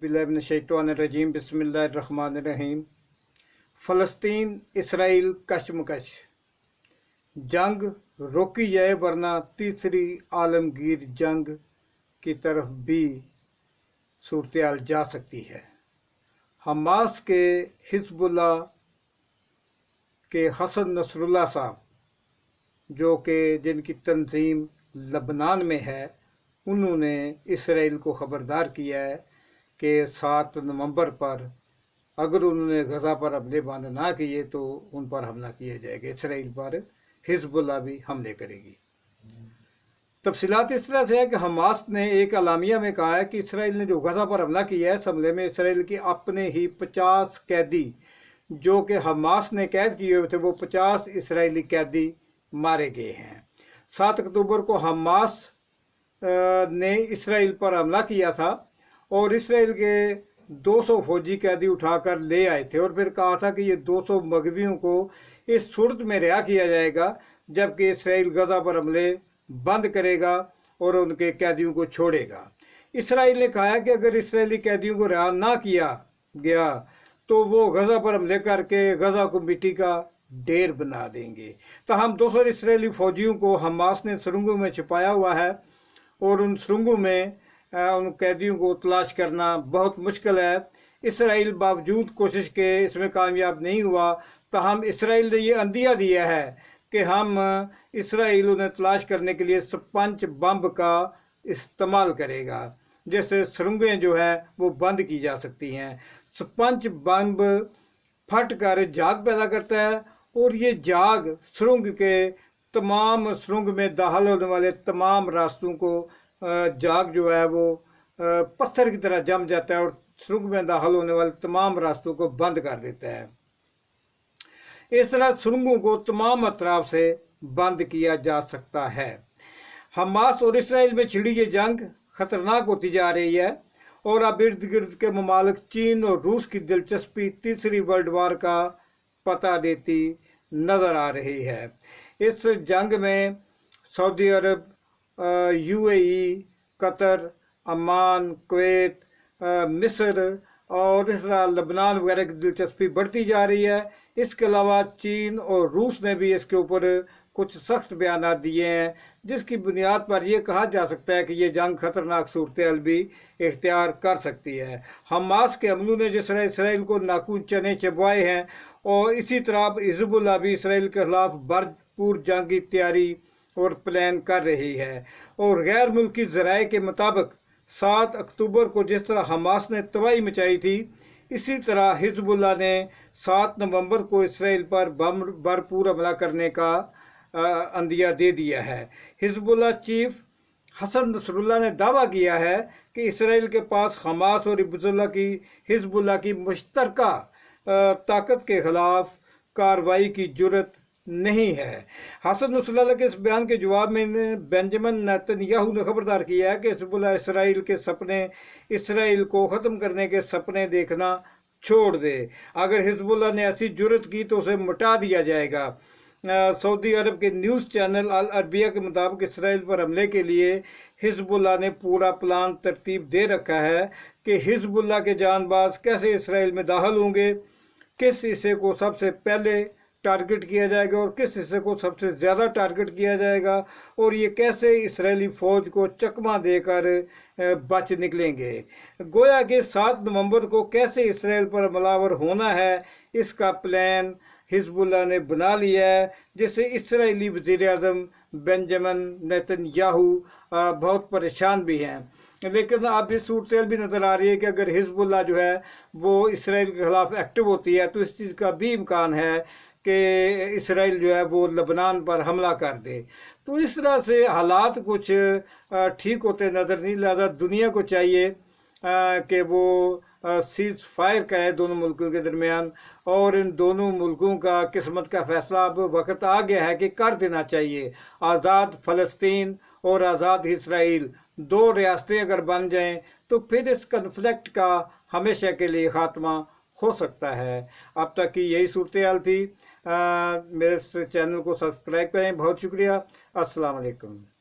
औज़ुबिल्लाहिमिनश्शैतानिर्रजीम बिस्मिल्लाहिर्रहमानिर्रहीम। फ़लस्तीन इसराइल कशमकश, जंग रोकी जाए वरना तीसरी आलमगीर जंग की तरफ भी सूरत जा सकती है। हमास के हिज़्बुल्लाह के हसन नसरुल्लाह साहब, जो कि जिनकी तंजीम लबनान में है, उन्होंने इसराइल को ख़बरदार किया है कि 7 नवंबर पर अगर उन्होंने गज़ा पर हमले बंद ना किए तो उन पर हमला किया जाएगा। इसराइल पर हिज़्बुल्लाह भी हमले करेगी। तफसीलात इस तरह से है कि हमास ने एक अलामिया में कहा है कि इसराइल ने जो गज़ा पर हमला किया है, इस हमले में इसराइल के अपने ही 50 कैदी जो कि हमास ने कैद किए हुए थे, वो 50 इसराइली कैदी मारे गए हैं। 7 अक्टूबर को हमास ने इसराइल पर हमला किया था और इसराइल के 200 फौजी कैदी उठाकर ले आए थे और फिर कहा था कि ये 200 मगवियों को इस सूरत में रिहा किया जाएगा जबकि इसराइल गज़ा पर हमले बंद करेगा और उनके कैदियों को छोड़ेगा। इसराइल ने कहा है कि अगर इसराइली कैदियों को रिहा ना किया गया तो वो गज़ा पर हमले करके गज़ा को मिट्टी का ढेर बना देंगे। तहम 200 इसराइली फ़ौजियों को हमास ने सुरंगों में छिपाया हुआ है और उन सुरंगों में उन कैदियों को तलाश करना बहुत मुश्किल है। इसराइल बावजूद कोशिश के इसमें कामयाब नहीं हुआ। तहम इसराइल ने ये अंदिया दिया है कि हम इसराइल उन्हें तलाश करने के लिए स्पंज बम का इस्तेमाल करेगा, जैसे सुरंगें जो है वो बंद की जा सकती हैं। स्पंज बम फट कर जाग पैदा करता है और ये जाग सुरंग के तमाम सुरंग में दाखिल होने वाले तमाम रास्तों को जाग जो है वो पत्थर की तरह जम जाता है और सुरंग में दाखिल होने वाले तमाम रास्तों को बंद कर देता है। इस तरह सुरंगों को तमाम अतराफ से बंद किया जा सकता है। हमास और इसराइल में छिड़ी ये जंग ख़तरनाक होती जा रही है और अब इर्द गिर्द के ममालिक चीन और रूस की दिलचस्पी तीसरी वर्ल्ड वार का पता देती नज़र आ रही है। इस जंग में सऊदी अरब, UAE, कतर, अमान, कुवैत, मिस्र और इस तरह लबनान वगैरह की दिलचस्पी बढ़ती जा रही है। इसके अलावा चीन और रूस ने भी इसके ऊपर कुछ सख्त बयान दिए हैं, जिसकी बुनियाद पर यह कहा जा सकता है कि ये जंग ख़तरनाक सूरत भी इख्तियार कर सकती है। हमास के हमलों ने जिस तरह इसराइल को नाखून चने चबवाए हैं और इसी तरह हिज़्बुल्लाह भी इसराइल के ख़िलाफ़ भरपूर जंग की तैयारी और प्लान कर रही है। और गैर मुल्की ज़राए के मुताबिक 7 अक्टूबर को जिस तरह हमास ने तबाही मचाई थी, इसी तरह हिज़्बुल्लाह ने 7 नवंबर को इसराइल पर भरपूर हमला करने का अंदिया दे दिया है। हिज़्बुल्लाह चीफ हसन नसरुल्लाह ने दावा किया है कि इसराइल के पास हमास और हिज़्बुल्लाह की मुश्तरका ताकत के ख़िलाफ़ कार्रवाई की जुर्रत नहीं है। हसन नसरुल्लाह के इस बयान के जवाब में बेंजामिन नेतन्याहू ने खबरदार किया है कि हिज़्बुल्लाह इसराइल के सपने, इसराइल को ख़त्म करने के सपने देखना छोड़ दे। अगर हिज़्बुल्लाह ने ऐसी जुर्रत की तो उसे मिटा दिया जाएगा। सऊदी अरब के न्यूज़ चैनल अल अरबिया के मुताबिक इसराइल पर हमले के लिए हिज़्बुल्लाह ने पूरा प्लान तरतीब दे रखा है कि हिज़्बुल्लाह के जानबाज कैसे इसराइल में दाखिल होंगे, किस हिस्से को सबसे पहले टारगेट किया जाएगा और किस हिस्से को सबसे ज़्यादा टारगेट किया जाएगा और ये कैसे इसराइली फ़ौज को चकमा देकर बच निकलेंगे। गोया कि 7 नवंबर को कैसे इसराइल पर हमलावर होना है, इसका प्लान हिज़्बुल्लाह ने बना लिया है, जिससे इसराइली वज़ीर-ए-आज़म बेंजामिन नेतन्याहू बहुत परेशान भी हैं। लेकिन अब ये सूरत भी नज़र आ रही है कि अगर हिज़्बुल्लाह जो है वो इसराइल के ख़िलाफ़ एक्टिव होती है तो इस चीज़ का भी इम्कान है कि इसराइल जो है वो लबनान पर हमला कर दे। तो इस तरह से हालात कुछ ठीक होते नज़र नहीं। लिहाजा दुनिया को चाहिए कि वो सीज़ फायर करे दोनों मुल्कों के दरमियान और इन दोनों मुल्कों का किस्मत का फ़ैसला अब वक्त आ गया है कि कर देना चाहिए। आज़ाद फ़लस्तीन और आज़ाद इसराइल 2 रियासतें अगर बन जाएं तो फिर इस कन्फ्लिक्ट का हमेशा के लिए ख़ात्मा हो सकता है। अब तक की यही सूरत हाल थी। मेरे इस चैनल को सब्सक्राइब करें। बहुत शुक्रिया। अस्सलाम वालेकुम।